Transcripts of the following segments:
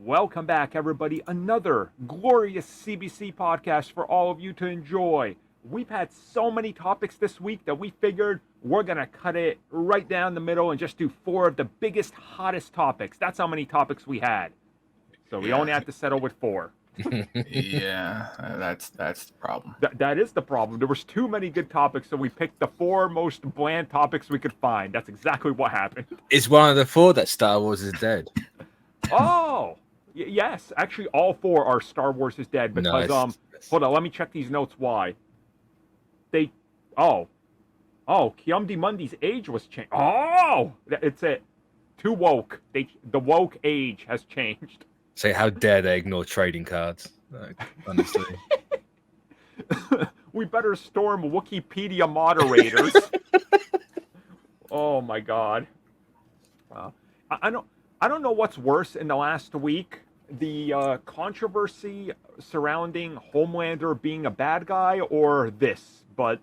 Welcome back, everybody. Another glorious CBC podcast for all of you to enjoy. We've had so many topics this week that we figured we're going to cut it right down the middle and just do 4 of the biggest, hottest topics. That's how many topics we had. So we only had to settle with 4. Yeah, that's the problem. That is the problem. There was too many good topics, so we picked the 4 most bland topics we could find. That's exactly what happened. Is one of the 4 that Star Wars is dead? Oh, yes. Actually, all 4 are Star Wars is dead because Nice. hold on, let me check these notes. Why? Kiamdi Mundi's age was changed. Oh, it's it. Too woke. The woke age has changed. Say, how dare they ignore trading cards? Like, honestly. We better storm Wikipedia moderators. Oh my God. I don't know what's worse in the last week. The controversy surrounding Homelander being a bad guy or this, but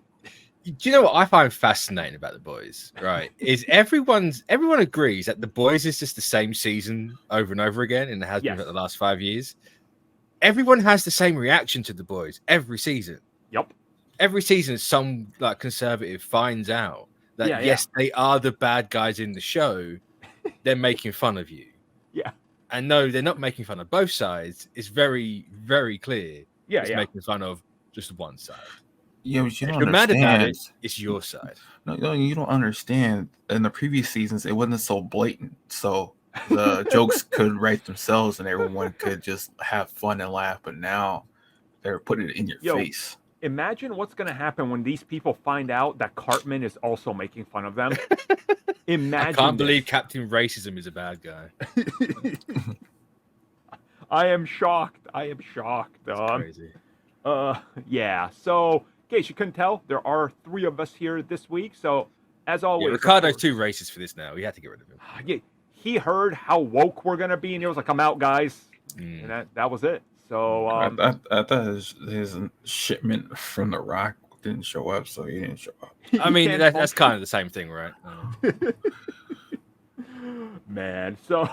Do you know what I find fascinating about The Boys, right? Is everyone agrees that The Boys is just the same season over and over again, and it has been for the last 5 years. Everyone has the same reaction to The Boys every season. Yep. Every season, some like conservative finds out that yes, they are the bad guys in the show. They're making fun of you. Yeah. And no, they're not making fun of both sides. It's very, very clear. Yeah, it's making fun of just one side. Yeah, but you don't If you're mad understand. about it, it's your side. No, you don't understand. In the previous seasons, it wasn't so blatant, so the jokes could write themselves, and everyone could just have fun and laugh. But now they're putting it in your face. Imagine what's going to happen when these people find out that Cartman is also making fun of them. Imagine. I can't believe Captain Racism is a bad guy. I am shocked. That's crazy. Yeah. So, in case you couldn't tell, there are 3 of us here this week. So, as always, Ricardo's too racist for this now. We had to get rid of him. Yeah, he heard how woke we're gonna be, and he was like, "I'm out, guys," and that was it. So, I thought his shipment from The Rock didn't show up, so he didn't show up. I mean, that's kind of the same thing, right? Man, so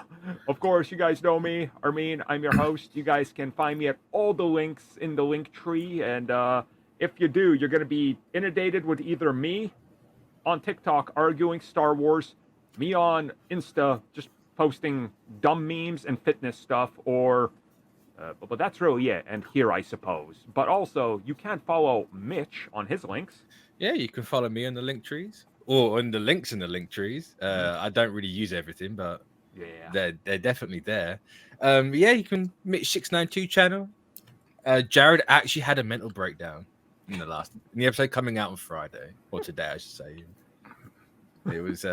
of course you guys know me, Armin. I'm your host. You guys can find me at all the links in the link tree, and if you do, you're going to be inundated with either me on TikTok arguing Star Wars, me on Insta just posting dumb memes and fitness stuff, or but that's really it. And here, I suppose. But also, you can follow Mitch on his links. Yeah, you can follow me on the link trees. Or on the links in the link trees. I don't really use everything, but they're definitely there. You can Mitch692 channel. Jared actually had a mental breakdown in the episode coming out on Friday, or today, I should say. It was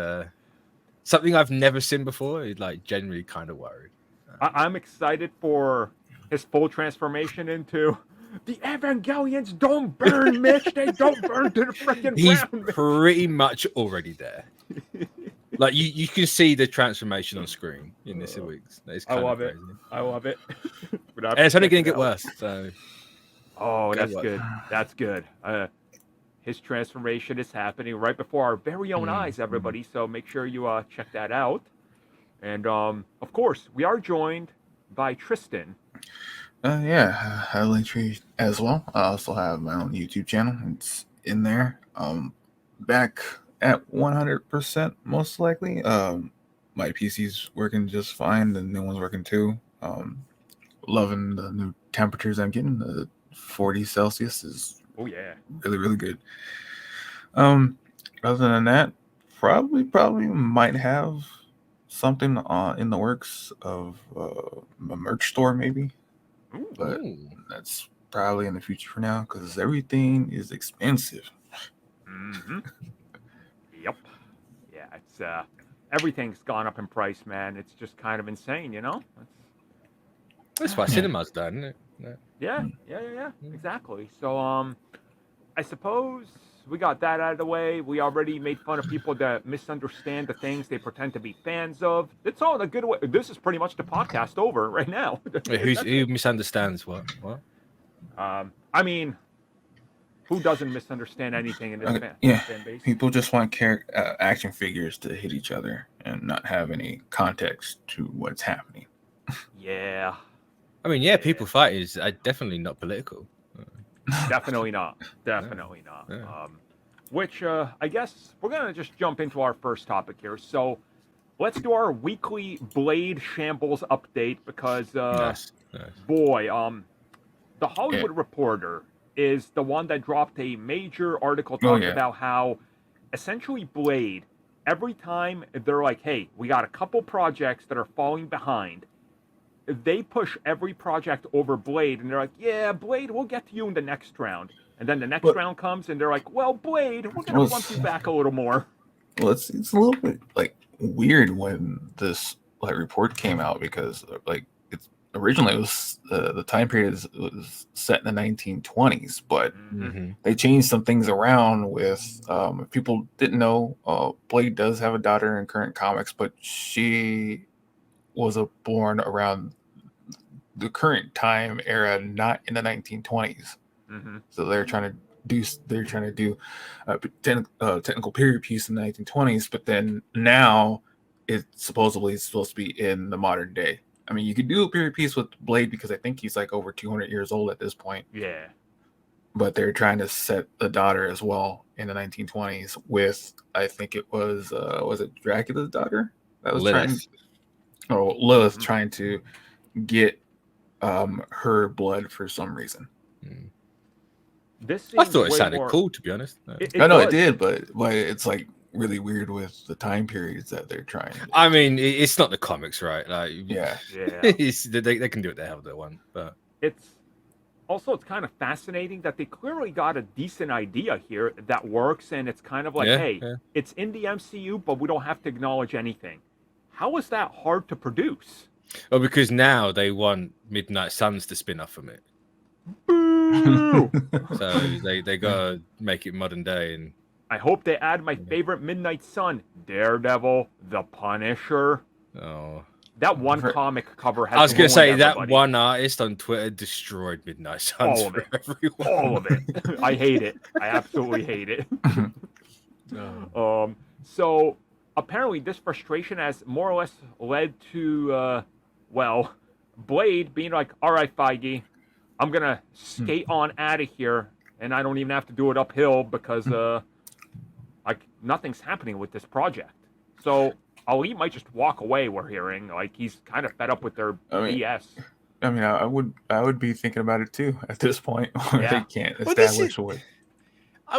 something I've never seen before. It genuinely kind of worried. I'm excited for his full transformation into. The Evangelions don't burn, Mitch. They don't burn to the freaking ground. He's pretty much already there. You can see the transformation on screen in this weeks. I love it. And it's only going to get worse. So. Oh, that's good. That's good. His transformation is happening right before our very own eyes, everybody. So make sure you check that out. And of course, we are joined by Tristan. I link tree as well. I also have my own YouTube channel. It's in there. Back at 100% most likely. My PC's working just fine. The new one's working too. Loving the new temperatures I'm getting. The 40 Celsius is really, really good. Other than that, probably might have something in the works of a merch store maybe. But that's probably in the future for now because everything is expensive. Mm-hmm. Yep. Yeah, it's everything's gone up in price, man. It's just kind of insane, you know. That's why cinema's done, isn't it? Yeah. Exactly. So, I suppose we got that out of the way. We already made fun of people that misunderstand the things they pretend to be fans of. It's all in a good way. This is pretty much the podcast over right now. Who misunderstands what? I mean, who doesn't misunderstand anything in this fan base? People just want action figures to hit each other and not have any context to what's happening. Yeah. I mean, yeah, people fighting is definitely not political. Definitely not. Definitely not. Yeah. Which I guess we're gonna just jump into our first topic here. So let's do our weekly Blade Shambles update because Nice. boy, the Yeah. Hollywood Reporter is the one that dropped a major article Oh, talking yeah. about how essentially Blade, every time they're like, hey, we got a couple projects that are falling behind, they push every project over Blade, and they're like, yeah, Blade, we'll get to you in the next round. And then the next round comes, and they're like, well, Blade, we're going to bump you back a little more. Well, it's a little bit like weird when this like report came out because like it's originally it was the time period was set in the 1920s, but they changed some things around with if people didn't know, Blade does have a daughter in current comics, but she was born around the current time era, not in the 1920s. So they're trying to do a technical period piece in the 1920s, but then now it's supposedly supposed to be in the modern day. I mean, you could do a period piece with Blade because I think he's like over 200 years old at this point. Yeah. But they're trying to set the daughter as well in the 1920s with, I think it was it Dracula's daughter that was Lilith trying to get her blood for some reason. I thought it sounded cool, to be honest. I know it did, but it's like really weird with the time periods that they're trying. I mean, it's not the comics, right? Like, yeah. They can do what the hell they want, but it's kind of fascinating that they clearly got a decent idea here that works, and it's kind of like, it's in the MCU, but we don't have to acknowledge anything. How is that hard to produce? Well, because now they want Midnight Suns to spin off from it. Boo! So they gotta make it modern day, and I hope they add my favorite Midnight Sun, Daredevil, the Punisher. Oh, that one comic cover has. I was gonna say everybody. That one artist on Twitter destroyed Midnight Suns all of for it. Everyone. All of it. I hate it. I absolutely hate it. So apparently, this frustration has more or less led to Blade being like, "All right, Feige, I'm gonna skate on out of here, and I don't even have to do it uphill because like nothing's happening with this project." So Ali might just walk away. We're hearing like he's kind of fed up with their BS. I mean, I would be thinking about it too at this point. They can't establish what.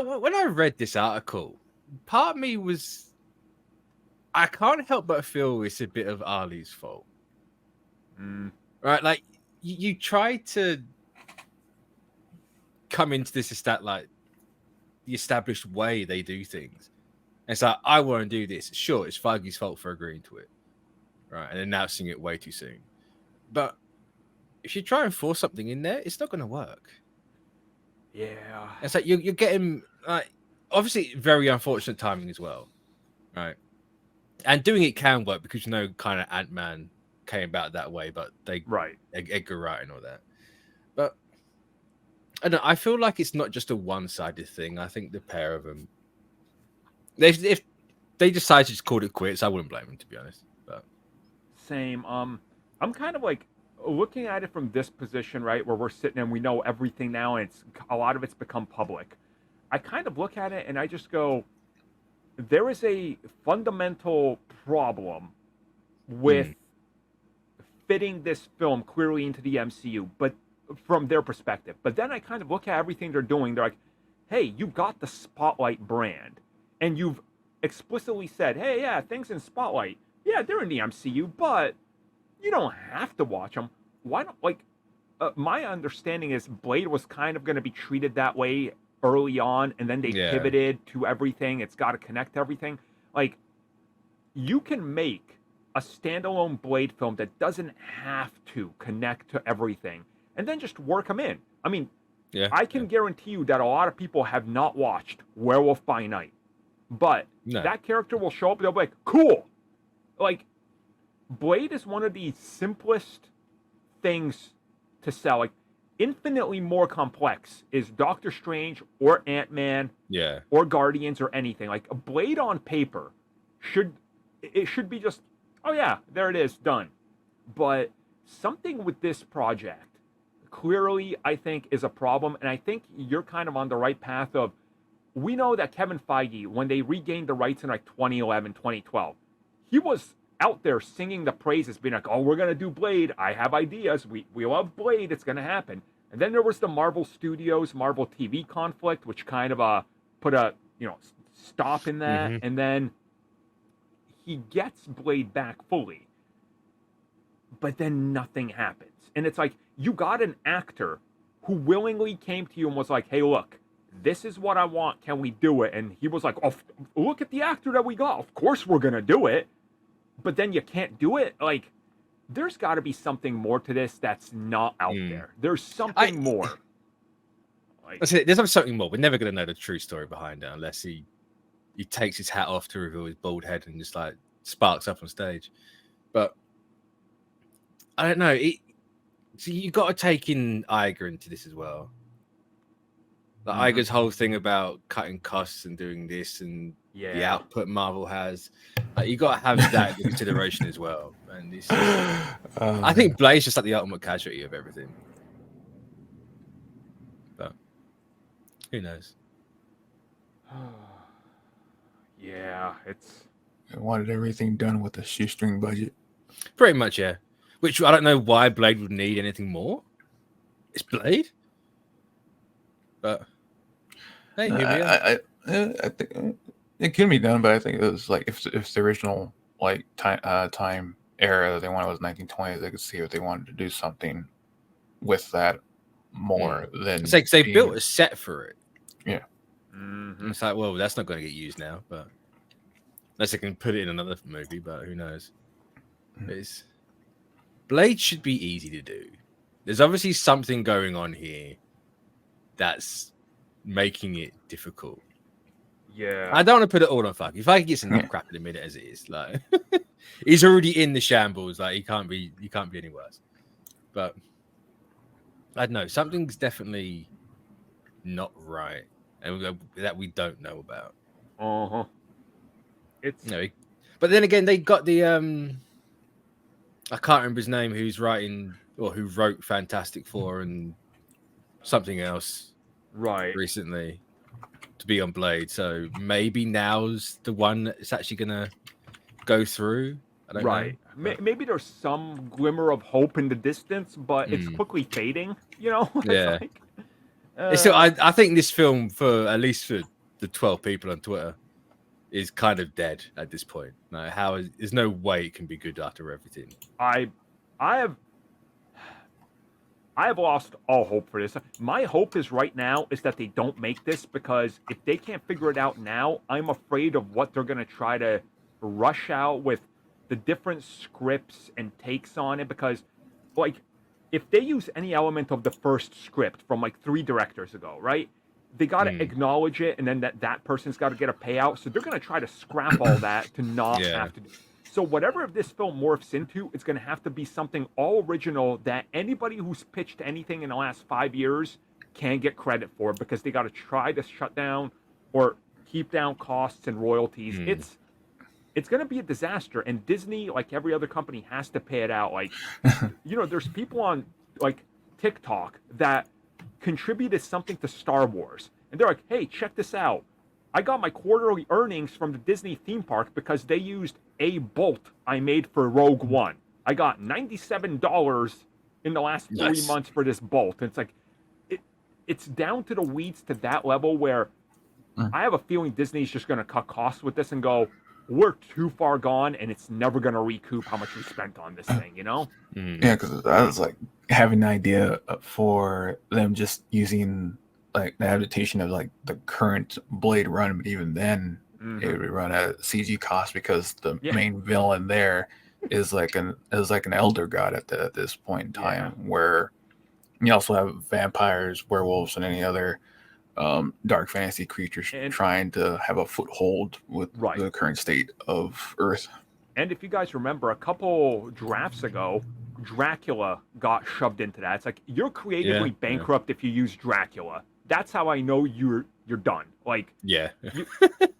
When I read this article, part of me was, I can't help but feel it's a bit of Ali's fault. Right, like you try to come into this like the established way they do things. And it's like, I want to do this. Sure, it's Feige's fault for agreeing to it, right, and announcing it way too soon. But if you try and force something in there, it's not going to work. Yeah, it's like you're getting like, obviously very unfortunate timing as well, right? And doing it can work because kind of Ant-Man came about that way, but Edgar Wright and all that. But I don't know, I feel like it's not just a one-sided thing. I think the pair of them, if they decide to just call it quits, I wouldn't blame them, to be honest. But same. I'm kind of like looking at it from this position, right, where we're sitting and we know everything now, and a lot of it's become public. I kind of look at it and I just go, there is a fundamental problem with fitting this film clearly into the MCU, but from their perspective. But then I kind of look at everything they're doing. They're like, hey, you got the Spotlight brand, and you've explicitly said, hey, yeah, things in Spotlight, yeah, they're in the MCU, but you don't have to watch them. Why don't, like, my understanding is Blade was kind of going to be treated that way early on, and then they pivoted to everything. It's got to connect to everything. Like, you can make a standalone Blade film that doesn't have to connect to everything, and then just work them in. I mean, I can guarantee you that a lot of people have not watched Werewolf by Night, but that character will show up and they'll be like, cool. Like, Blade is one of the simplest things to sell. Like, infinitely more complex is Doctor Strange or Ant-Man or Guardians or anything. Like, a Blade on paper should be just, oh yeah, there it is, done. But something with this project clearly, I think, is a problem. And I think you're kind of on the right path of, we know that Kevin Feige, when they regained the rights in like 2011, 2012, he was out there singing the praises, being like, oh, we're going to do Blade. I have ideas. We love Blade. It's going to happen. And then there was the Marvel Studios, Marvel TV conflict, which kind of put a, stop in that. Mm-hmm. And then he gets Blade back fully. But then nothing happens. And it's like, you got an actor who willingly came to you and was like, hey, look, this is what I want. Can we do it? And he was like, oh, look at the actor that we got. Of course we're going to do it. But then you can't do it. Like, there's got to be something more to this that's not out there. There's something more. Like, there's something more. We're never going to know the true story behind it unless he takes his hat off to reveal his bald head and just like sparks up on stage. But I don't know. So you got to take in Iger into this as well. Like Iger's whole thing about cutting costs and doing this and the output Marvel has, like, you got to have that in consideration as well. And this, I think Blade's just like the ultimate casualty of everything. But who knows? Yeah, I wanted everything done with a shoestring budget. Pretty much, yeah. Which I don't know why Blade would need anything more. It's Blade. But hey, here we are. I think it can be done, but I think it was like if the original like time era they wanted was 1920s, they could see if they wanted to do something with that more than. It's like they built a set for it. Yeah. Mm-hmm. It's like, well, that's not going to get used now, but unless they can put it in another movie, but who knows? It's Blade should be easy to do. There's obviously something going on here that's making it difficult. Yeah. I don't want to put it all on fuck. If I get enough crap in a minute as it is, like he's already in the shambles, like he can't be any worse. But I don't know, something's definitely not right, and that we don't know about. It's but then again, they got the I can't remember his name, who's writing or who wrote Fantastic Four and something else recently to be on Blade. So maybe now's the one that's actually gonna go through. I don't know. Maybe there's some glimmer of hope in the distance, but it's quickly fading. Yeah. So I think this film, for at least for the 12 people on Twitter, is kind of dead at this point. Like, there's no way it can be good after everything. I have lost all hope for this. My hope is right now is that they don't make this, because if they can't figure it out now, I'm afraid of what they're going to try to rush out with the different scripts and takes on it. Because, like, if they use any element of the first script from like 3 directors ago, right? They got to acknowledge it, and then that person's got to get a payout. So they're going to try to scrap all that to not have to do. So whatever this film morphs into, it's going to have to be something all original that anybody who's pitched anything in the last 5 years can get credit for, because they got to try to shut down or keep down costs and royalties. It's going to be a disaster, and Disney, like every other company, has to pay it out. Like, there's people on like TikTok that contributed something to Star Wars, and they're like, hey, check this out. I got my quarterly earnings from the Disney theme park because they used a bolt I made for Rogue One. I got $97 in the last 3 months for this bolt. And it's like, it's down to the weeds to that level where I have a feeling Disney's just going to cut costs with this and go, we're too far gone, and it's never going to recoup how much we spent on this thing, Yeah, because I was like having an idea for them just using like the adaptation of like the current Blade run, but even then it would run at CG cost, because the main villain there is like an elder god at this point in time, where you also have vampires, werewolves, and any other dark fantasy creatures trying to have a foothold with the current state of Earth. And if you guys remember, a couple drafts ago, Dracula got shoved into that. It's like, you're creatively bankrupt if you use Dracula. that's how I know you're done. Like, Yeah.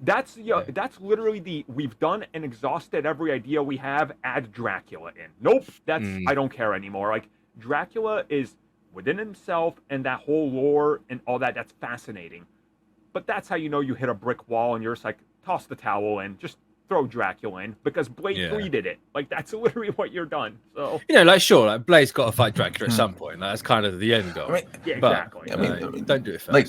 that's that's literally we've done and exhausted every idea we have. Add Dracula in. Nope, I don't care anymore. Like, Dracula is within himself, and that whole lore and all that. That's fascinating. But that's how you know you hit a brick wall, and you're just like, toss the towel in, just throw Dracula in, because Blade 3 did it. Like, that's literally what you're done. So, you know, like, sure, like Blade's got to fight Dracula at some point. Like, that's kind of the end goal. I mean, yeah, exactly. But, don't do it first. Like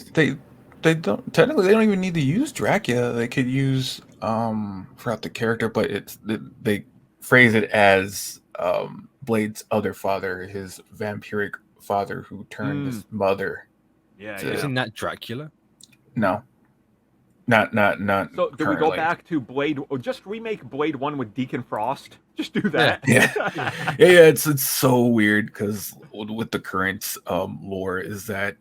they don't technically, they don't even need to use Dracula. They could use forgot the character, but they phrase it as Blade's other father, his vampiric father who turned his mother. Yeah, Isn't that Dracula? No. Not. So, do we go back to Blade? Or just remake Blade 1 with Deacon Frost? Just do that. Yeah. It's so weird because with the current lore is that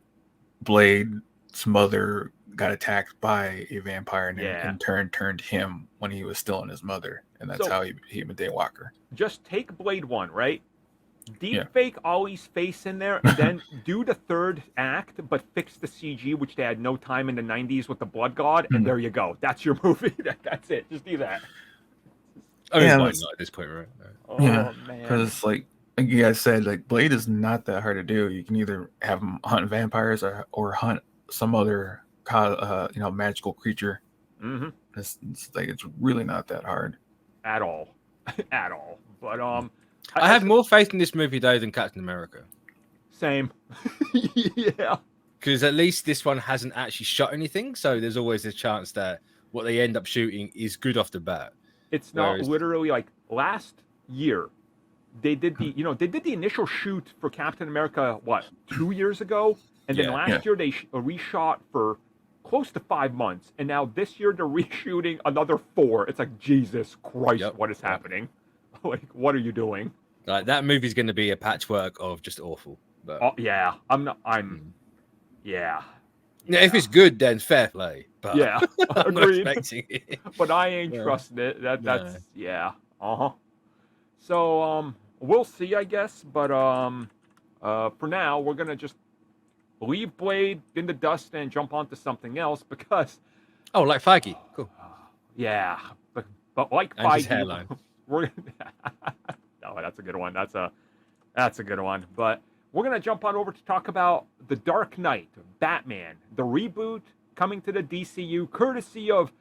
Blade's mother got attacked by a vampire and in turn turned him when he was still in his mother, and that's how he became a Daywalker. Just take Blade 1, right? Deep fake Ollie's face in there, and then do the third act, but fix the CG, which they had no time in the 90s with the Blood God, and there you go. That's your movie. That's it. Just do that. I mean, why not at this point, right? Oh, man. Because like you guys said, like Blade is not that hard to do. You can either have him hunt vampires or hunt some other magical creature. Mm-hmm. It's like it's really not that hard at all. At all. But I have more faith in this movie though than Captain America. Same. Yeah. Because at least this one hasn't actually shot anything, so there's always a chance that what they end up shooting is good off the bat. It's not literally like last year. They did the initial shoot for Captain America 2 years ago, and then last year they reshot for close to 5 months, and now this year they're reshooting another 4. It's like, Jesus Christ, what is happening? Like, what are you doing? Like, that movie's going to be a patchwork of just awful. But... yeah, yeah. If it's good, then fair play. But yeah, I'm not expecting it. But I ain't trusting it. That's So we'll see, I guess. But for now, we're gonna just leave Blade in the dust and jump onto something else because. Oh, like Feige, cool. Yeah, but like and Feige, his hairline. No, that's a good one. That's a good one. But we're gonna jump on over to talk about The Dark Knight, Batman, the reboot coming to the DCU, courtesy of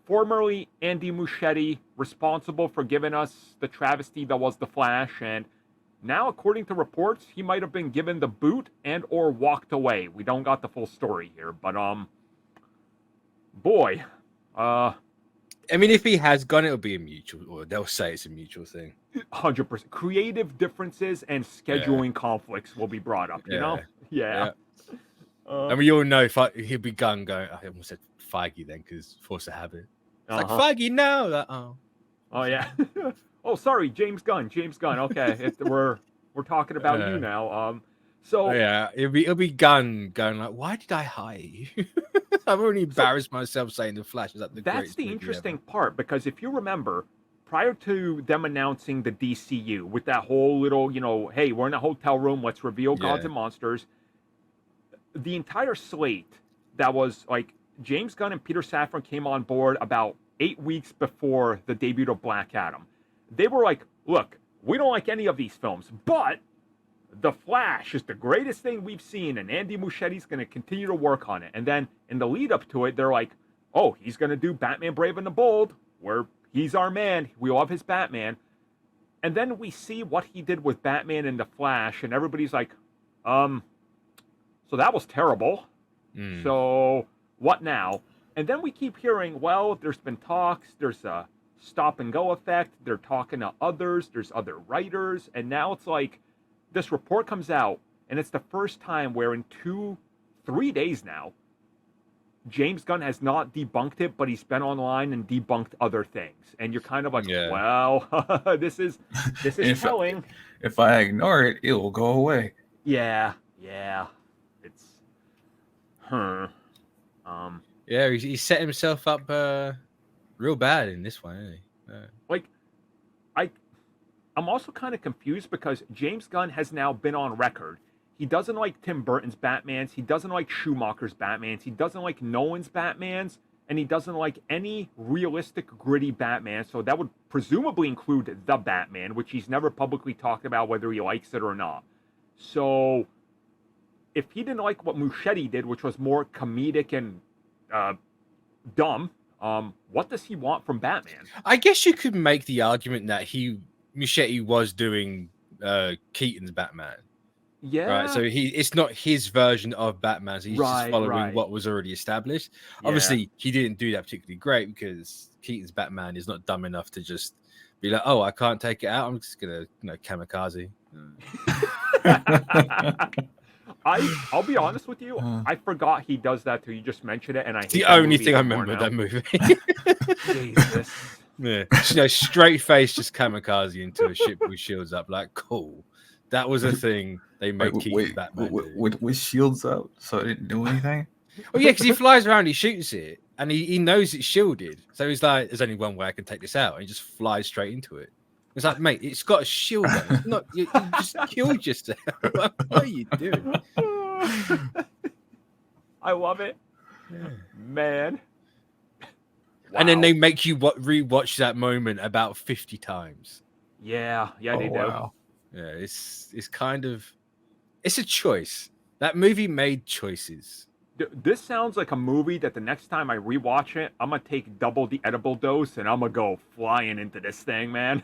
formerly Andy Muschietti, responsible for giving us the travesty that was The Flash, and now, according to reports, he might have been given the boot and or walked away. We don't got the full story here, but boy, I mean, if he has gone, it'll be a mutual, or they'll say it's a mutual thing. 100%. Creative differences and scheduling conflicts will be brought up, you know? Yeah. And we all know he'll be going, I almost said Feige then, because force of habit. It's like, Feige, no! Like, Oh, yeah. Oh, sorry, James Gunn. Okay, we're talking about you now. So yeah, it'll be Gunn going like, why did I hire you? I've already embarrassed myself saying The Flash is the that's the interesting part, because if you remember, prior to them announcing the DCU with that whole little, hey, we're in a hotel room, let's reveal Gods and Monsters, the entire slate that was like James Gunn and Peter Safran came on board about 8 weeks before the debut of Black Adam. They were like, look, we don't like any of these films, but The Flash is the greatest thing we've seen, and Andy Muschietti's going to continue to work on it. And then in the lead up to it, they're like, oh, he's going to do Batman Brave and the Bold, where he's our man. We love his Batman. And then we see what he did with Batman and The Flash, and everybody's like, so that was terrible. So what now? And then we keep hearing, well, there's been talks, there's a stop and go effect, they're talking to others, there's other writers, and now it's like, this report comes out, and it's the first time where in 2-3 days now, James Gunn has not debunked it, but he's been online and debunked other things. And you're kind of like, well, this is telling. If I ignore it, it will go away. Yeah. It's Yeah, he set himself up real bad in this one, isn't he? Like, I'm also kind of confused because James Gunn has now been on record. He doesn't like Tim Burton's Batmans. He doesn't like Schumacher's Batmans. He doesn't like Nolan's Batmans. And he doesn't like any realistic, gritty Batman. So that would presumably include The Batman, which he's never publicly talked about whether he likes it or not. So if he didn't like what Muschietti did, which was more comedic and dumb, what does he want from Batman? I guess you could make the argument that Muschietti was doing Keaton's Batman. Yeah. Right. So it's not his version of Batman. So he's just following what was already established. Yeah. Obviously, he didn't do that particularly great because Keaton's Batman is not dumb enough to just be like, oh, I can't take it out. I'm just gonna, kamikaze. I'll be honest with you. I forgot he does that till you just mentioned it, and I hate the only thing I remember that movie. Jesus. Yeah. Straight face, just kamikaze into a ship with shields up. Like, cool. That was a thing they made Keaton Batman with shields up, so it didn't do anything. Oh yeah, because he flies around, he shoots it, and he knows it's shielded. So he's like, "There's only one way I can take this out," and he just flies straight into it. It's like, mate, it's got a shield on it. It's not, you just killed yourself. What are you doing? I love it, man. Wow. And then they make you rewatch that moment about 50 times. Yeah, they do. Wow. Yeah, it's kind of, it's a choice. That movie made choices. This sounds like a movie that the next time I rewatch it, I'm gonna take double the edible dose and I'm gonna go flying into this thing, man.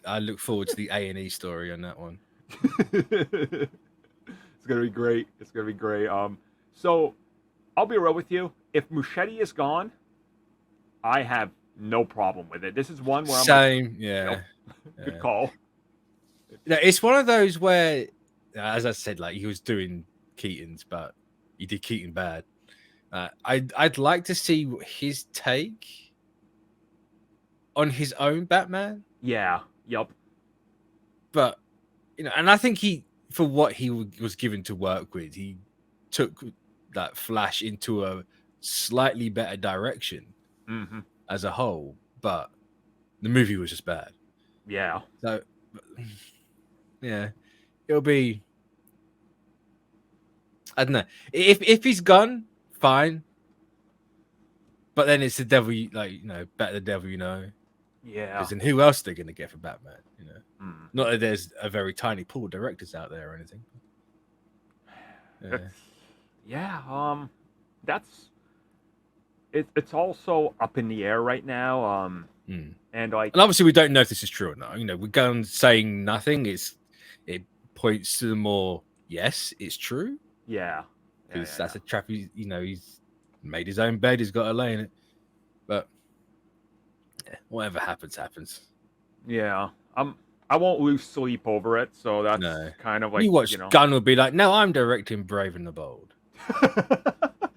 I look forward to the A&E story on that one. It's gonna be great. It's gonna be great. So I'll be real with you. If Muschietti is gone, I have no problem with it. This is one where I'm same. Nope. Good call. Yeah, it's one of those where, as I said, like he was doing Keaton's, but he did Keaton bad. I'd like to see his take on his own Batman. Yeah. Yep. But and I think for what he was given to work with, he took that Flash into a slightly better direction as a whole. But the movie was just bad. Yeah. So, yeah, it'll be. I don't know. If he's gone, fine. But then it's the devil, better the devil you know. Yeah. Because then who else are they going to get for Batman? Not that there's a very tiny pool of directors out there or anything. That's. It's also up in the air right now. And obviously we don't know if this is true or not. We're going saying nothing. It points to the more yes, it's true. Yeah, because that's a trap. He's made his own bed. He's got to lay in it. But whatever happens. Yeah, I won't lose sleep over it. So that's kind of like you watch. Gunn will be like, "No, I'm directing Brave and the Bold.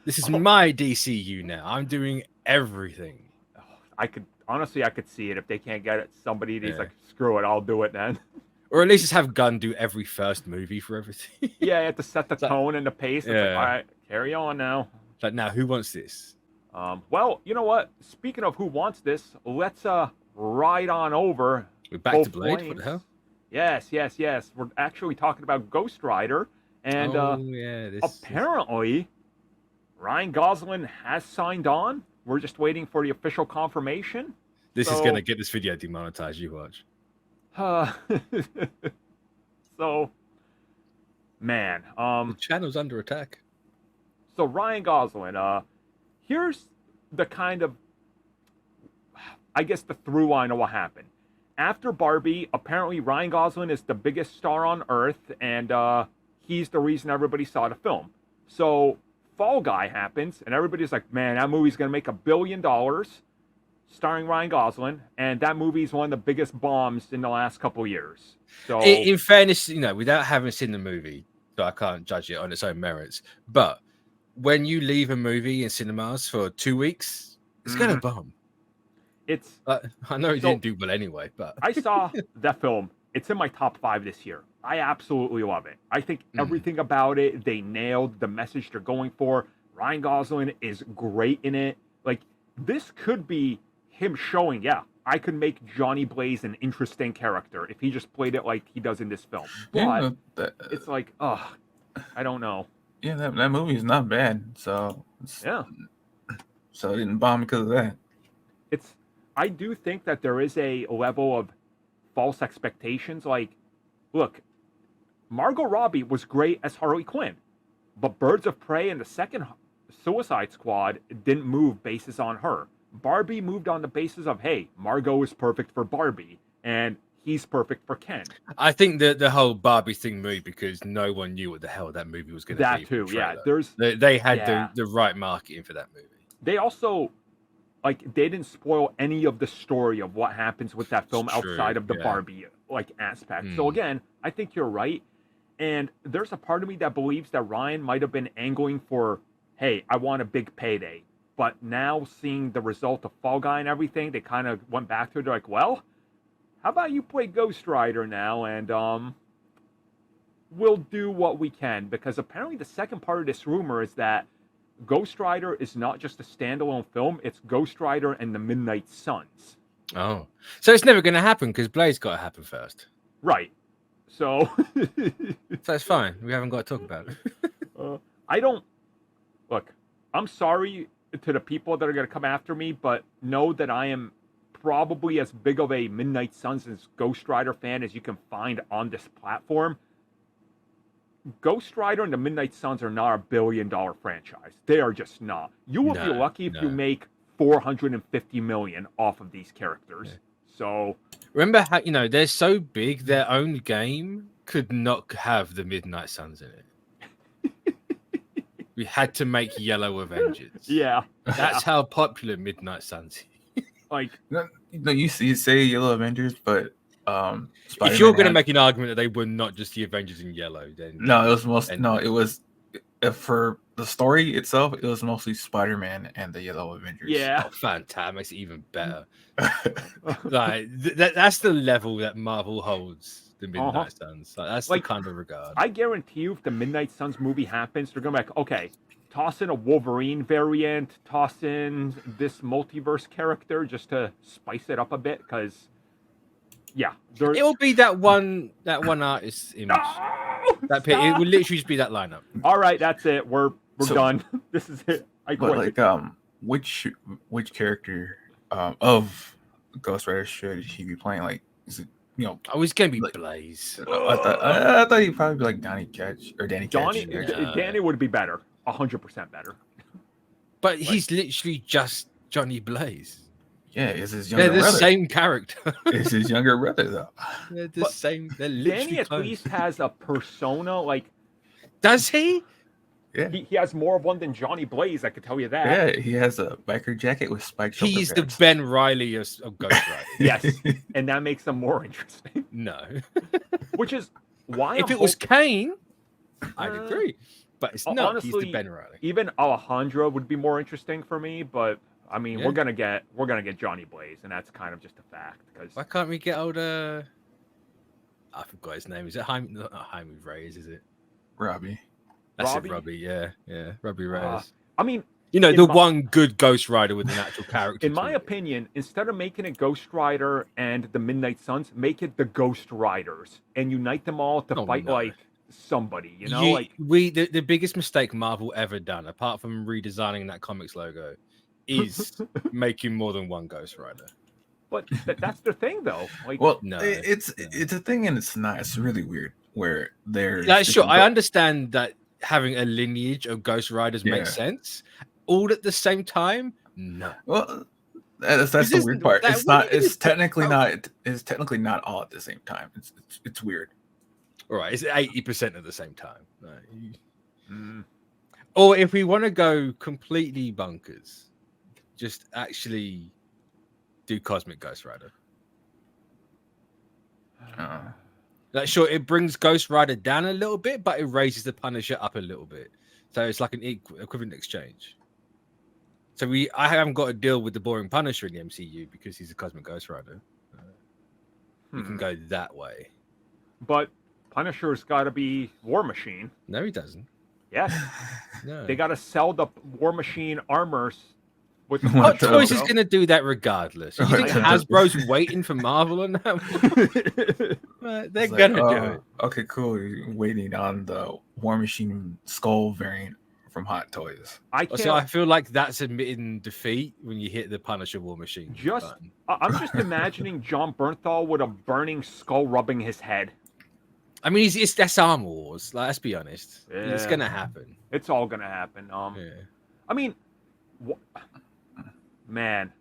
This is my DCU now. I'm doing everything." I could see it if they can't get it. Somebody he's like, screw it, I'll do it then. Or at least just have Gunn do every first movie for everything. Yeah, you have to set the tone and the pace. It's like, all right, carry on now. Like, now, who wants this? Well, you know what? Speaking of who wants this, let's ride on over. We're back to Blade. What the hell? Yes. We're actually talking about Ghost Rider, and apparently Ryan Gosling has signed on. We're just waiting for the official confirmation. This is going to get this video demonetized. You watch. So, man. The channel's under attack. So, Ryan Gosling, here's the kind of, I guess, the through line of what happened. After Barbie, apparently Ryan Gosling is the biggest star on Earth, and he's the reason everybody saw the film. So, Fall Guy happens, and everybody's like, man, that movie's going to make $1 billion, starring Ryan Gosling, and that movie's one of the biggest bombs in the last couple of years. So, in fairness, without having seen the movie, so I can't judge it on its own merits, but when you leave a movie in cinemas for 2 weeks, it's going to bomb. It's. I know it didn't do well anyway, but I saw that film. It's in my top 5 this year. I absolutely love it. I think everything about it, they nailed the message they're going for. Ryan Gosling is great in it. Like, this could be him showing, I could make Johnny Blaze an interesting character if he just played it like he does in this film. But Yeah, it's like, I don't know. yeah, that movie is not bad. So Yeah. So it didn't bomb because of that. I do think that there is a level of false expectations. Like, look, Margot Robbie was great as Harley Quinn, but Birds of Prey and the second Suicide Squad didn't move basis on her. Barbie moved on the basis of, hey, Margot is perfect for Barbie, and he's perfect for Ken. I think that the whole Barbie thing moved because no one knew what the hell that movie was going to be. That too, yeah. They had the right marketing for that movie. They also, like, they didn't spoil any of the story of what happens with that film outside of the Barbie, like, aspect. So again, I think you're right. And there's a part of me that believes that Ryan might have been angling for, hey, I want a big payday. But now seeing the result of Fall Guy and everything, they kind of went back to it. They're like, well, how about you play Ghost Rider now, and we'll do what we can. Because apparently the second part of this rumor is that Ghost Rider is not just a standalone film, it's Ghost Rider and the Midnight Suns. Oh. So it's never going to happen because Blaze got to happen first. Right. So that's fine. We haven't got to talk about it. I don't... Look, I'm sorry to the people that are going to come after me, but know that I am probably as big of a Midnight Suns and Ghost Rider fan as you can find on this platform. Ghost Rider and the Midnight Suns are not a billion-dollar franchise. They are just not. You will be lucky if you make $450 million off of these characters. Yeah. So remember how they're so big, their own game could not have the Midnight Suns in it. We had to make Yellow Avengers. Yeah, that's how popular Midnight Suns is. Like, you say Yellow Avengers, but if you're going to make an argument that they were not just the Avengers in yellow, then it was for the story itself. It was mostly Spider-Man and the Yellow Avengers. Yeah, fantastic, makes it even better. Like that's the level that Marvel holds the Midnight Suns. Like, that's the kind of regard. I guarantee you, if the Midnight Suns movie happens, they're gonna be like, okay, toss in a Wolverine variant, toss in this multiverse character just to spice it up a bit, because. Yeah, it will be that one artist's image. It will literally just be that lineup. All right, that's it. We're done. This is it. I quit. But which character of Ghost Rider should he be playing? Like, is it it's gonna be Blaze. I thought he'd probably be like Danny Ketch. Danny would be better, 100% better. But he's literally just Johnny Blaze. Yeah, it's his younger brother. They're the same character. It's his younger brother, though. They're the same. They're Danny at least has a persona. Like, does he? Yeah. He has more of one than Johnny Blaze, I could tell you that. Yeah, he has a biker jacket with spiked shoulder He's pads. the Ben Reilly of Ghost Rider. Yes, and that makes him more interesting. No. Which is why if it was Kane, I'd agree. But it's not. Honestly, he's the Ben Reilly. Even Alejandro would be more interesting for me, but I mean, we're gonna get Johnny Blaze, and that's kind of just a fact. Because why can't we get older? I forgot his name. Is it Jaime? Not Jaime Reyes, is it? Robbie. That's it, Robbie. Yeah, Robbie Reyes. I mean, one good Ghost Rider with an actual character. In my opinion, instead of making it Ghost Rider and the Midnight Suns, make it the Ghost Riders and unite them all to fight like somebody. The biggest mistake Marvel ever done, apart from redesigning that comics logo, is making more than one Ghost Rider. But that's the thing, though. Like, well, no, it's a thing, and it's not. It's really weird where they're. Sure, I understand that having a lineage of Ghost Riders makes sense. All at the same time, no. Well, that's the weird part. It's not. It's technically not. It's technically not all at the same time. It's weird. All right, it's 80% at the same time. Or if we want to go completely bonkers. Just actually do Cosmic Ghost Rider. Like, sure, it brings Ghost Rider down a little bit, but it raises the Punisher up a little bit. So it's like an equivalent exchange. So I haven't got to deal with the boring Punisher in the MCU because he's a Cosmic Ghost Rider. You can go that way. But Punisher's got to be War Machine. No, he doesn't. Yes. No. They got to sell the War Machine armors With Hot Toys is logo. going to do that regardless. You think Hasbro's waiting for Marvel on that? They're going to do it. Okay, cool. You're waiting on the War Machine Skull variant from Hot Toys. I feel like that's admitting defeat when you hit the Punisher War Machine button. I'm just imagining John Bernthal with a burning skull rubbing his head. I mean, that's Armor Wars. Like, let's be honest. Yeah. It's going to happen. It's all going to happen. I mean, man,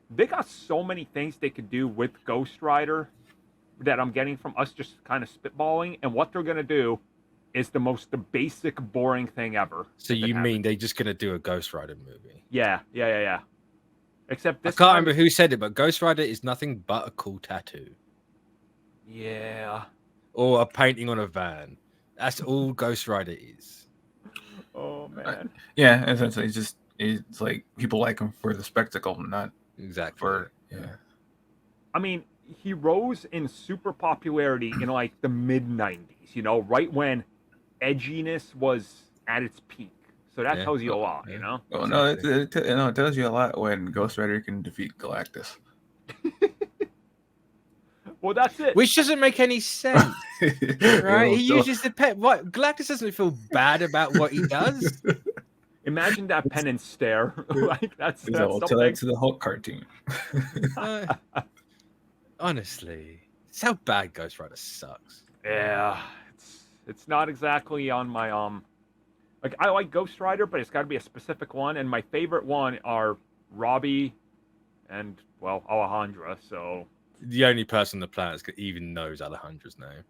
they got so many things they could do with Ghost Rider that I'm getting from us just kind of spitballing, and what they're going to do is the basic, boring thing ever. So you mean they're just going to do a Ghost Rider movie? Yeah. Except this I can't remember who said it, but Ghost Rider is nothing but a cool tattoo. Yeah. Or a painting on a van. That's all Ghost Rider is. Oh, man. Yeah, essentially, it's like people like him for the spectacle, not exactly for... Yeah. I mean, he rose in super popularity in like the mid-90s, right when edginess was at its peak. So that tells you a lot, you know? Oh, no, it tells you a lot when Ghost Rider can defeat Galactus. Well, that's it. Which doesn't make any sense, right? He uses the pen. What? Galactus doesn't feel bad about what he does. Imagine that penance stare. Like that's I'll tell that to the Hulk cartoon. Honestly, it's how bad Ghost Rider sucks. Yeah, it's not exactly on my like I like Ghost Rider, but it's got to be a specific one. And my favorite one are Robbie and Alejandra. So the only person on the planet that even knows Alejandra's name.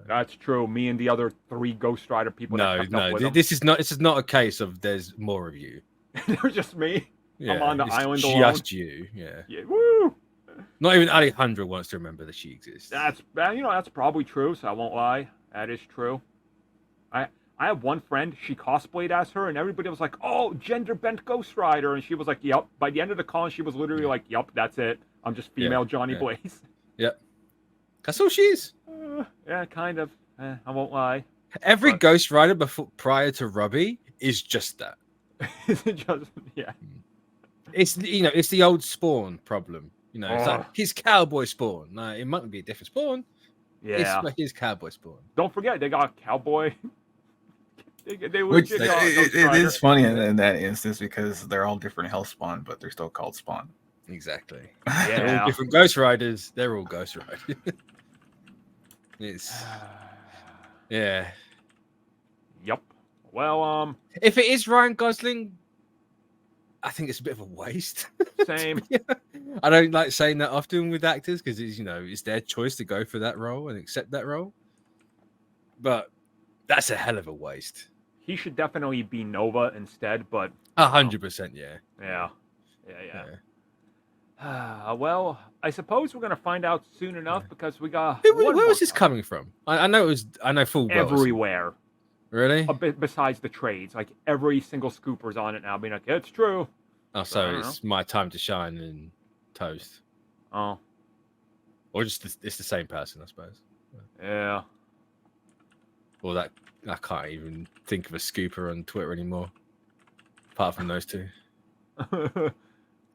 That's true. Me and the other 3 Ghost Rider people. No. This is not a case of there's more of you. There's just me. Yeah, I'm on the island alone. Just you. Yeah. Woo. Not even Alejandra wants to remember that she exists. That's probably true. So I won't lie. That is true. I have one friend. She cosplayed as her, and everybody was like, "Oh, gender bent Ghost Rider," and she was like, "Yep." By the end of the con, she was literally like, "Yep, that's it. I'm just female Johnny Blaze." Yep. That's all she is. Yeah, kind of. I won't lie. Every Ghost Rider prior to Robbie is just that. Is it just It's it's the old Spawn problem. It's like his cowboy Spawn. No, it might be a different Spawn. Yeah, it's his cowboy Spawn. Don't forget they got cowboy. Which it is funny in that instance because they're all different Hell Spawn, but they're still called Spawn. Exactly. Yeah. They're all different Ghost Riders. They're all Ghost Riders. It's yeah. Yep. Well, if it is Ryan Gosling, I think it's a bit of a waste. Same. I don't like saying that often with actors because it's their choice to go for that role and accept that role. But that's a hell of a waste. He should definitely be Nova instead, but 100%, yeah. Well, I suppose we're gonna find out soon enough because we got. Where was this coming from? I know full well. Everywhere. Really? A bit besides the trades, like every single scooper's on it now, being like, "It's true." Oh, so it's my time to shine and toast. Oh, or just it's the same person, I suppose. Yeah. Or that I can't even think of a scooper on Twitter anymore, apart from those 2.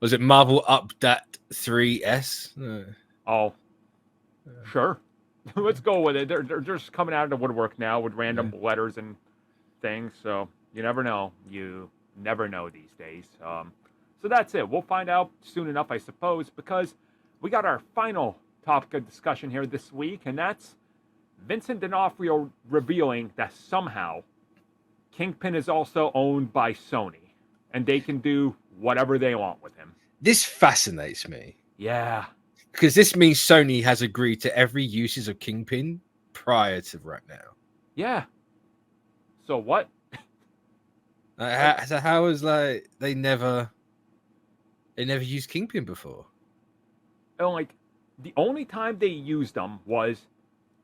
Was it Marvel Up That 3S? Oh, sure. Let's go with it. They're just coming out of the woodwork now with random letters and things. So you never know. You never know these days. So that's it. We'll find out soon enough, I suppose, because we got our final topic of discussion here this week, and that's Vincent D'Onofrio revealing that somehow Kingpin is also owned by Sony, and they can do whatever they want with him. This fascinates me. Yeah. Because this means Sony has agreed to every uses of Kingpin prior to right now. Yeah. So what? So how is they never used Kingpin before? And the only time they used them was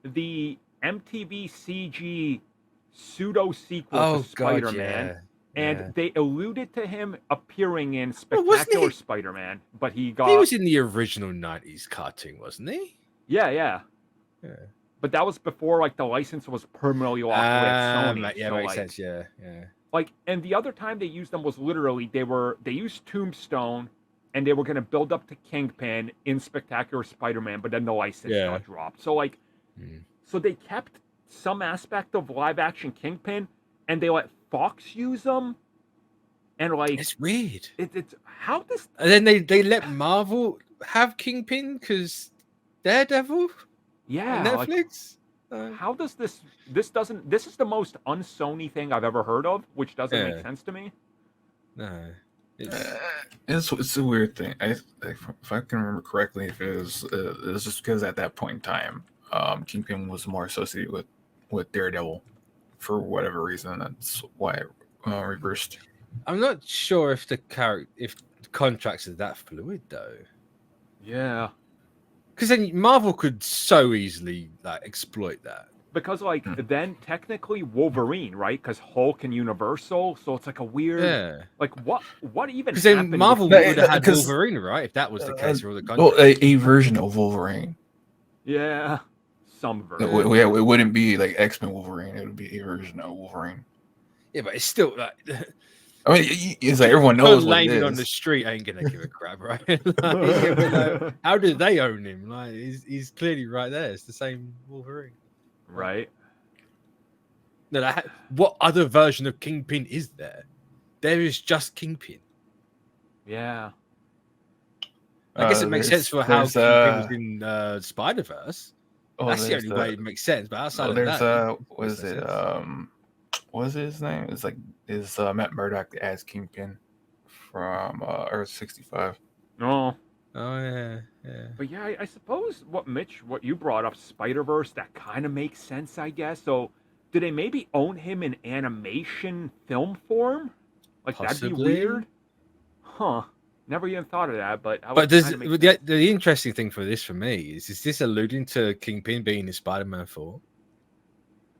the MTV CG pseudo sequel to Spider-Man. Yeah. And they alluded to him appearing in Spectacular Spider-Man, but he was in the original 90s cartoon, wasn't he? Yeah. But that was before the license was permanently locked with Sony. Yeah, makes sense. Yeah. like, and the other time they used them was literally they used Tombstone, and they were going to build up to Kingpin in Spectacular Spider-Man, but then the license got dropped. So like, so they kept some aspect of live action Kingpin, and they let Fox use them, and like it's weird. It's how this, and then they let Marvel have Kingpin because Daredevil, yeah, Netflix. Like, how does this is the most un-Sony thing I've ever heard of, which doesn't make sense to me. No, it's a weird thing. If I can remember correctly, it was just because at that point in time, Kingpin was more associated with Daredevil for whatever reason. That's why it reversed. I'm not sure if the contracts are that fluid though. Yeah. Because then Marvel could so easily like exploit that. Because like then technically Wolverine, right? Because Hulk and Universal, so it's like a weird, like what even? Because then Marvel would have had Wolverine, right? If that was the case for all the contracts. Well, a version of Wolverine. Yeah, some version. It wouldn't be like X-Men Wolverine. It would be a version of Wolverine. Yeah, but it's still like. I mean, it's like everyone knows what it is. On the street ain't gonna give a crap, right? Like, how do they own him? Like, he's clearly right there. It's the same Wolverine, right? No, what other version of Kingpin is there? There is just Kingpin. Yeah, I guess it makes sense for how Kingpin was in Spider-Verse. That's the only way it makes sense. But outside of that, what is it? What is his name? It's like Matt Murdock as Kingpin from Earth 65. Oh yeah. But yeah, I suppose what you brought up, Spider-Verse, that kind of makes sense, I guess. So, do they maybe own him in animation film form? Like Possibly. That'd be weird, huh? Never even thought of that. But the interesting thing for me is this alluding to Kingpin being in Spider-Man 4?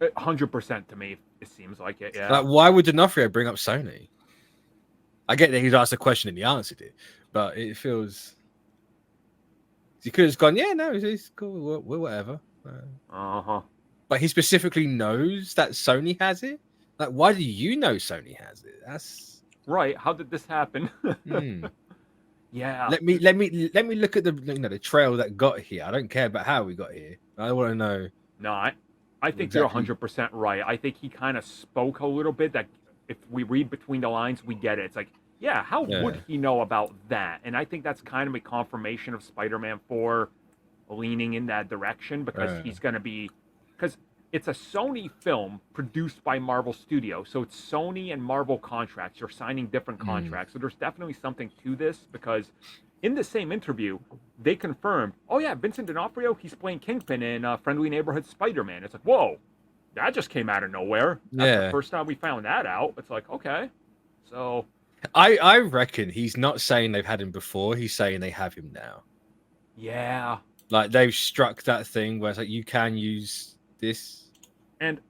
100% to me, it seems like it. Yeah. Like, why would D'Onofrio bring up Sony? I get that he's asked a question and he answered it, but it feels he could have gone, yeah, no, it's cool, whatever. But he specifically knows that Sony has it. Like, why do you know Sony has it? That's right. How did this happen? Yeah. Let me look at the trail that got here. I don't care about how we got here. I want to know. No, I think you're 100% right. I think he kind of spoke a little bit that if we read between the lines, we get it. It's like, yeah, how would he know about that? And I think that's kind of a confirmation of Spider-Man 4 leaning in that direction because he's going to be... Because it's a Sony film produced by Marvel Studios. So it's Sony and Marvel contracts. You're signing different contracts. So there's definitely something to this because... In the same interview, they confirmed, oh yeah, Vincent D'Onofrio, he's playing Kingpin in Friendly Neighborhood Spider-Man. It's like, whoa, that just came out of nowhere. That's the first time we found that out. It's like, okay. So... I reckon he's not saying they've had him before. He's saying they have him now. Yeah. Like, they've struck that thing where it's like, you can use this. And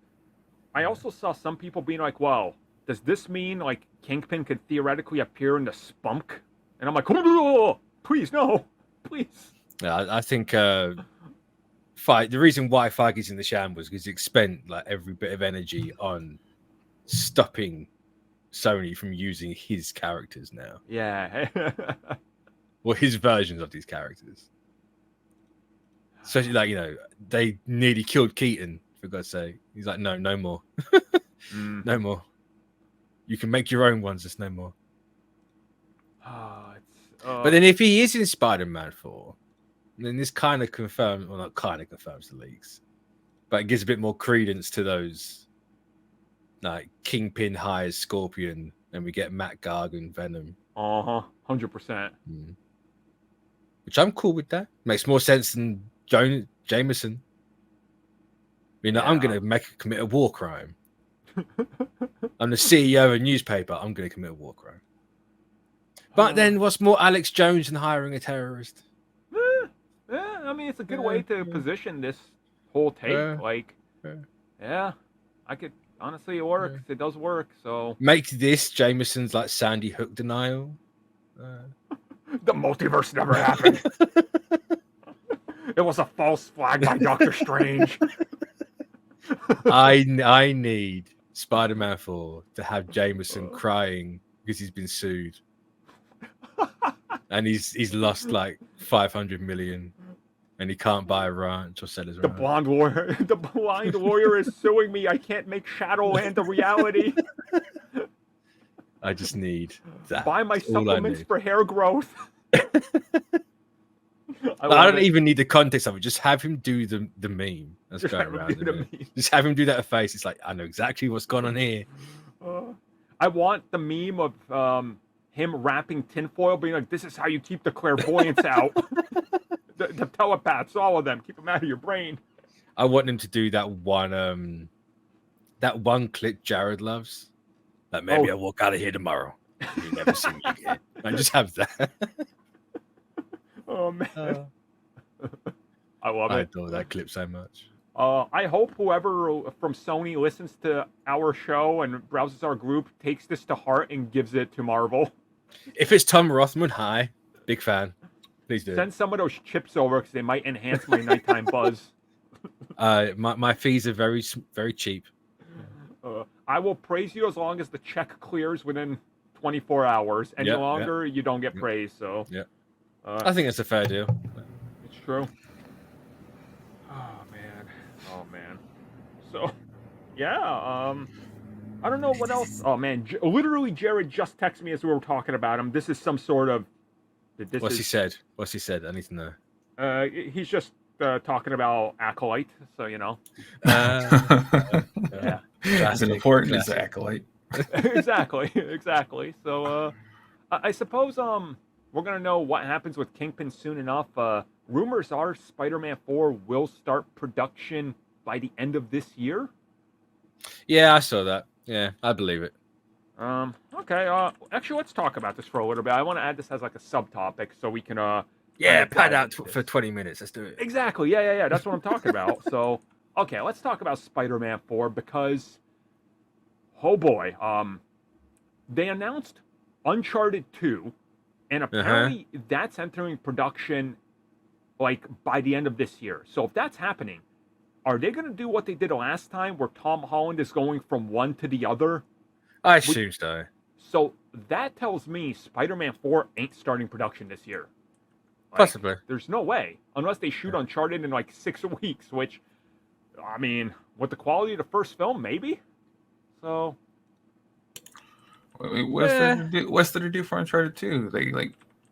I also saw some people being like, well, does this mean, like, Kingpin could theoretically appear in the Spunk? And I'm like, oh, please, no, please. Yeah, I think the reason why Feige's in the shambles because he spent like every bit of energy on stopping Sony from using his characters now. Yeah. Or his versions of these characters. Especially like, they nearly killed Keaton, for God's sake. He's like, no more. No more. You can make your own ones, just no more. But then if he is in Spider-Man 4, then this kind of confirms, well, not kind of confirms the leaks, but it gives a bit more credence to those, like, Kingpin hires Scorpion, and we get Matt Gargan, Venom. 100%. Which I'm cool with that. Makes more sense than Jameson. I'm going to commit a war crime. I'm the CEO of a newspaper. I'm going to commit a war crime. But then what's more Alex Jones than hiring a terrorist? I mean, it's a good way to position this whole take. I could... Honestly, it works. It does work, so... Make this Jameson's, like, Sandy Hook denial. The multiverse never happened. It was a false flag by Doctor Strange. I need Spider-Man 4 to have Jameson crying because he's been sued. And he's lost like 500 million and he can't buy a ranch or sell his ranch. The blind lawyer is suing me. I can't make Shadowland a reality. I just need that. Buy my supplements for hair growth. I don't even need the context of it. Just have him do the meme that's going around. Just have him do that face. It's like, I know exactly what's going on here. I want the meme of him wrapping tinfoil, being like, this is how you keep the clairvoyants out. the telepaths, all of them. Keep them out of your brain. I want him to do that one clip Jared loves. Like, maybe I'll walk out of here tomorrow. You never see me again. I just have that. Oh, man. I love it. I adore that clip so much. I hope whoever from Sony listens to our show and browses our group takes this to heart and gives it to Marvel. If it's Tom Rothman, hi. Big fan. Please do. Send some of those chips over because they might enhance my nighttime buzz. My fees are very, very cheap. I will praise you as long as the check clears within 24 hours. Any longer, you don't get praise. So, I think it's a fair deal. It's true. Oh man. So, yeah. I don't know what else. Oh man, literally, Jared just texted me as we were talking about him. This is some sort of. What's he said? I need to know. He's just talking about Acolyte, so you know. Yeah. It's important as Acolyte. exactly. So, I suppose we're gonna know what happens with Kingpin soon enough. Rumors are Spider-Man 4 will start production by the end of this year. Yeah, I saw that. Yeah, I believe it. Okay. Actually, let's talk about this for a little bit. I want to add this as like a subtopic so we can pad out for 20 minutes. Let's do it. Exactly. Yeah. That's what I'm talking about. So, okay, let's talk about Spider-Man 4 because, oh boy, they announced Uncharted 2, and apparently that's entering production like by the end of this year. So if that's happening, are they going to do what they did last time where Tom Holland is going from one to the other? I assume so. So that tells me Spider-Man 4 ain't starting production this year. Like, possibly. There's no way. Unless they shoot Uncharted in like 6 weeks, which, I mean, with the quality of the first film, maybe? So... What's there to do for Uncharted 2?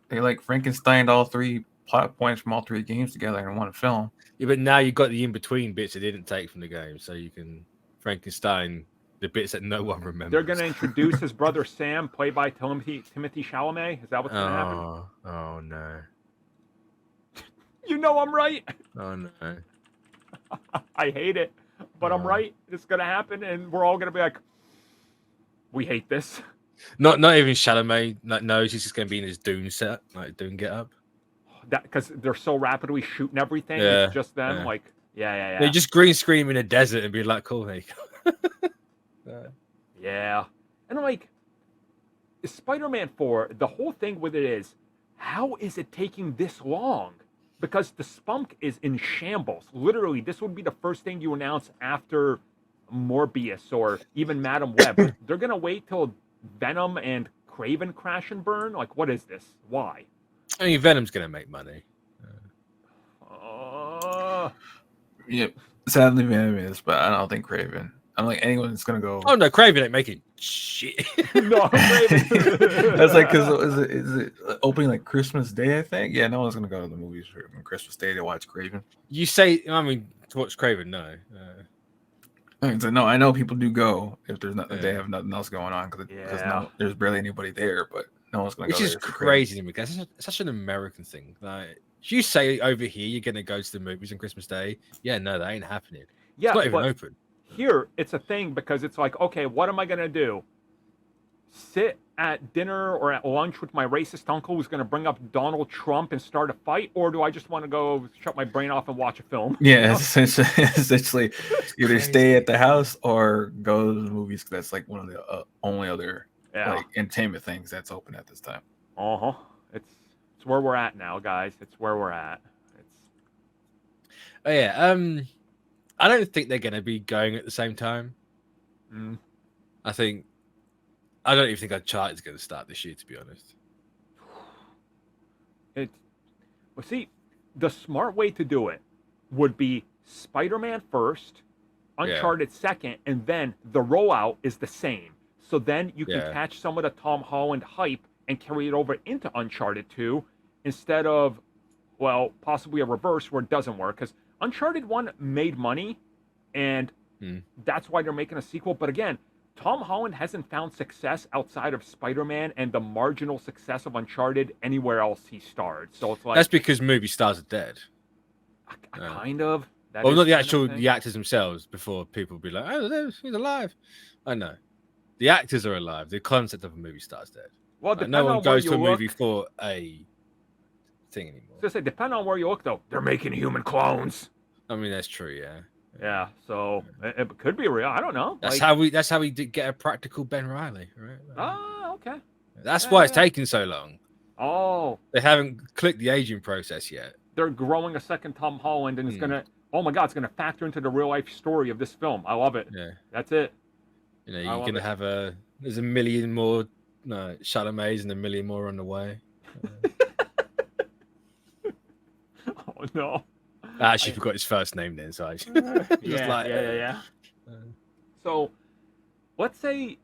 They Frankenstein all 3 plot points from all 3 games together in one film. Yeah, but now you've got the in-between bits they didn't take from the game, so you can Frankenstein the bits that no one remembers. They're going to introduce his brother Sam, played by Timothy Chalamet. Is that what's going to happen? Oh, no. You know I'm right. Oh, no. I hate it, but I'm right. It's going to happen, and we're all going to be like, we hate this. Not even Chalamet knows he's just going to be in his Dune set, like Dune get up. That because they're so rapidly shooting everything. Yeah, it's just them. Yeah. Like, yeah. They just green screen in a desert and be like, cool, there you go. Yeah. And like, Spider-Man 4, the whole thing with it is, how is it taking this long? Because the spunk is in shambles. Literally, this would be the first thing you announce after Morbius or even Madam Web. They're going to wait till Venom and Kraven crash and burn? Like, what is this? Why? I mean, Venom's going to make money. Yep. Sadly, Venom is, but I don't think Kraven. I don't think anyone's going to go. Oh, no, Kraven ain't making shit. No, Kraven. That's like, because is it opening like Christmas Day, I think? Yeah, no one's going to go to the movies on Christmas Day to watch Kraven. You say, I mean, to watch Kraven, no. So, no, I know people do go if there's not, they have nothing else going on because there's barely anybody there, but no one's going to go. Which is crazy to me because it's such an American thing. Like, if you say over here you're going to go to the movies on Christmas Day, yeah, no, that ain't happening. Yeah, it's not even open. Here, it's a thing because it's like, okay, what am I going to do? Sit at dinner or at lunch with my racist uncle who's going to bring up Donald Trump and start a fight? Or do I just want to go shut my brain off and watch a film? Yeah, essentially either stay at the house or go to the movies because that's like one of the only other like entertainment things that's open at this time. It's where we're at now, guys. It's where we're at. I don't think they're going to be going at the same time. I don't even think Uncharted is going to start this year, to be honest. Well, see, the smart way to do it would be Spider-Man first, Uncharted second, and then the rollout is the same. So then you can catch some of the Tom Holland hype and carry it over into Uncharted 2 instead of, well, possibly a reverse where it doesn't work. Because Uncharted 1 made money, and that's why they're making a sequel. But again, Tom Holland hasn't found success outside of Spider-Man and the marginal success of Uncharted anywhere else he starred. So it's like... That's because movie stars are dead. Kind of. Well, not the actors themselves, before people be like, oh, he's alive. I know. The actors are alive. The concept of a movie star's dead. Well, no one goes to a movie for a thing anymore. So depending on where you look, though, they're making human clones. I mean, that's true, yeah. Yeah, so it could be real. I don't know. That's how we did get a practical Ben Reilly, right? Oh, okay. That's why it's taking so long. Oh. They haven't clicked the aging process yet. They're growing a second Tom Holland, and it's gonna. Oh my God, it's gonna factor into the real life story of this film. I love it. Yeah, that's it. You know, you're gonna have there's a million more Chalamets and a million more on the way. Oh no. I actually forgot his first name then, so I yeah. So, let's say,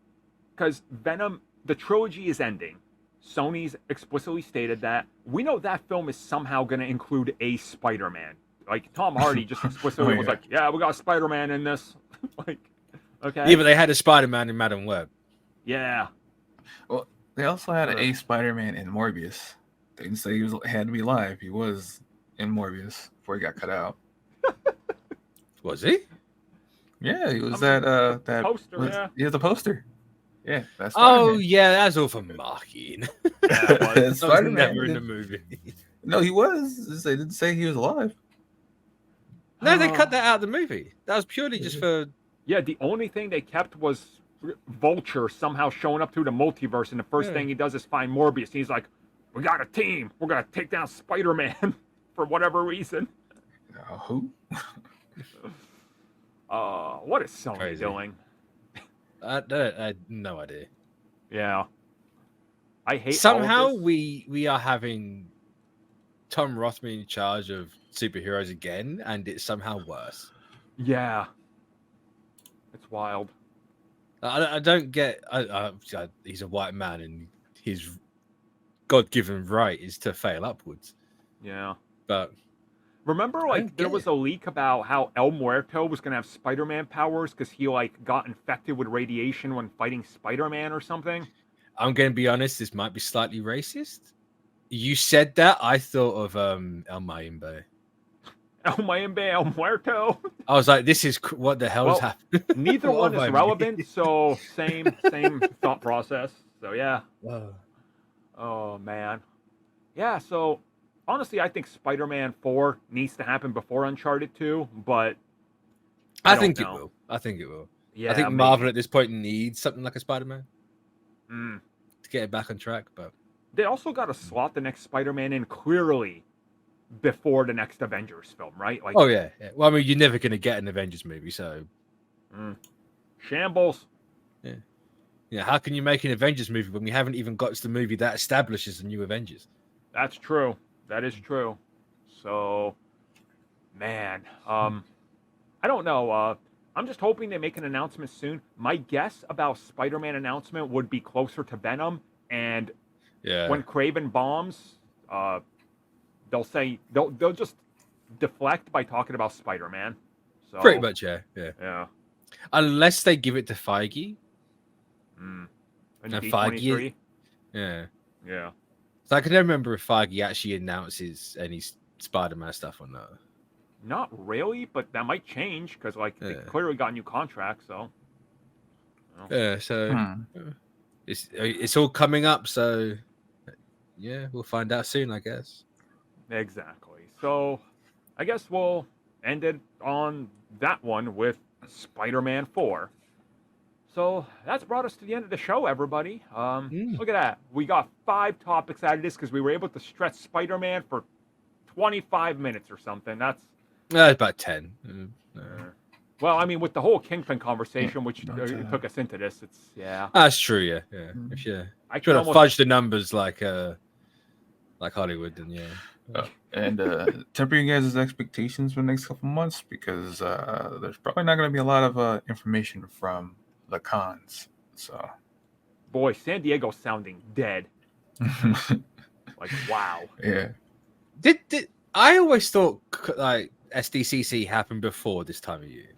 because Venom, the trilogy is ending. Sony's explicitly stated that. We know that film is somehow going to include a Spider-Man. Like, Tom Hardy just explicitly was like, yeah, we got a Spider-Man in this. Like, okay. Yeah, but they had a Spider-Man in Madam Web. Yeah. Well, they also had a Spider-Man in Morbius. They didn't say he had to be live. He was in Morbius before he got cut out. Was he? Yeah, he was that poster. He was the poster. Yeah, that's that's all for marketing. Yeah, Spider-Man never in the movie. No, he was. They didn't say he was alive. No, they cut that out of the movie. That was purely just for. Yeah, the only thing they kept was Vulture somehow showing up through the multiverse, and the first thing he does is find Morbius. And he's like, "We got a team. We're gonna take down Spider-Man for whatever reason." Who? What is Sony doing? I had no idea. Yeah, I hate. Somehow we are having Tom Rothman in charge of superheroes again, and it's somehow worse. Yeah, it's wild. I don't get. He's a white man, and his God-given right is to fail upwards. Yeah, but remember, like there was a leak about how El Muerto was gonna have Spider-Man powers because he got infected with radiation when fighting Spider-Man or something. I'm gonna be honest. This might be slightly racist. You said that, I thought of El Mayimbe. El Mayimbe, El Muerto. I was like, this is what the hell is happening? Neither one is relevant, so same thought process. So yeah. Whoa. Oh man. Yeah, so honestly, I think Spider-Man 4 needs to happen before Uncharted 2, but I think it will. I think it will. Yeah, I think Marvel at this point needs something like a Spider-Man to get it back on track, but they also got to slot the next Spider-Man in clearly before the next Avengers film, right? Like, oh yeah. Well, I mean, you're never going to get an Avengers movie, so shambles. Yeah. Yeah. How can you make an Avengers movie when we haven't even got to the movie that establishes the new Avengers? That's true. That is true. So, man, I don't know. I'm just hoping they make an announcement soon. My guess about Spider-Man announcement would be closer to Venom, and when Kraven bombs, they'll say they'll just deflect by talking about Spider-Man. So pretty much, yeah. Unless they give it to Feige. And Feige, yeah. So I can never remember if Feige actually announces any Spider-Man stuff or not. Not really, but that might change because they clearly got a new contract. So yeah, so it's all coming up. So yeah, we'll find out soon, I guess. Exactly. So I guess we'll end it on that one with Spider-Man 4. So that's brought us to the end of the show, everybody. Look at that. We got 5 topics out of this because we were able to stretch Spider-Man for 25 minutes or something. That's about 10. Well, I mean, with the whole Kingpin conversation, which took us into this, it's That's true. Yeah. If you try to fudge the numbers like Hollywood, then and temper you guys' expectations for the next couple months because there's probably not going to be a lot of information from the cons. So, boy, San Diego's sounding dead. Like, wow. Yeah. Did I always thought like SDCC happened before this time of year?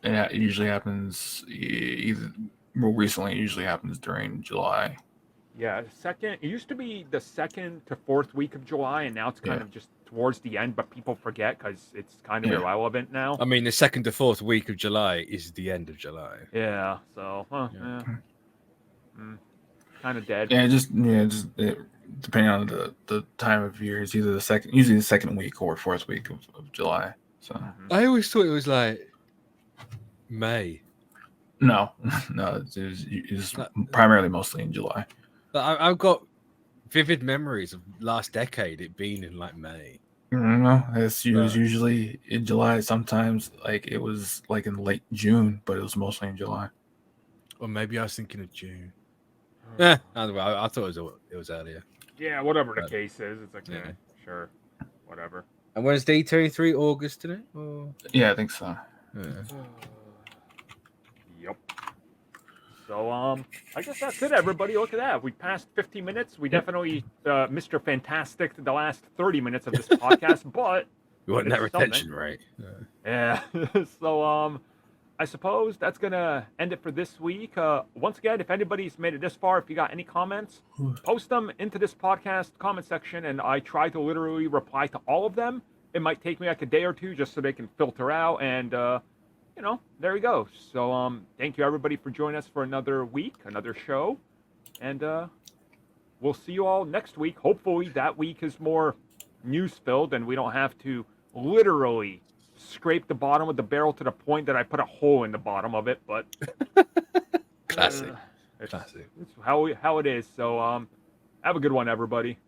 Yeah, it usually happens either more recently. It usually happens during July. Yeah, it used to be the 2nd to 4th week of July, and now it's kind of just towards the end, but people forget because it's kind of irrelevant now. I mean, the 2nd to 4th week of July is the end of July. Yeah, so kind of dead. Yeah, depending on the time of year, it's either usually the 2nd week or 4th week of July. So I always thought it was like May. No, it's primarily mostly in July. I've got vivid memories of last decade it being in like May. No, it was usually in July. Sometimes like it was like in late June, but it was mostly in July. Or maybe I was thinking of June. I thought it was earlier. Yeah, whatever the case is, it's like sure, whatever. And Wednesday, 23 August today? Or... Yeah, I think so. Yeah. Yep. So, I guess that's it, everybody. Look at that. We passed 15 minutes. We definitely Mr. Fantastic the last 30 minutes of this podcast, but we want that retention rate. Yeah. So, I suppose that's going to end it for this week. Once again, if anybody's made it this far, if you got any comments, post them into this podcast comment section, and I try to literally reply to all of them. It might take me like a day or two just so they can filter out, and there we go. So thank you everybody for joining us for another week, another show, and we'll see you all next week. Hopefully that week is more news filled and we don't have to literally scrape the bottom of the barrel to the point that I put a hole in the bottom of it, but classic. It's how it is. So have a good one, everybody.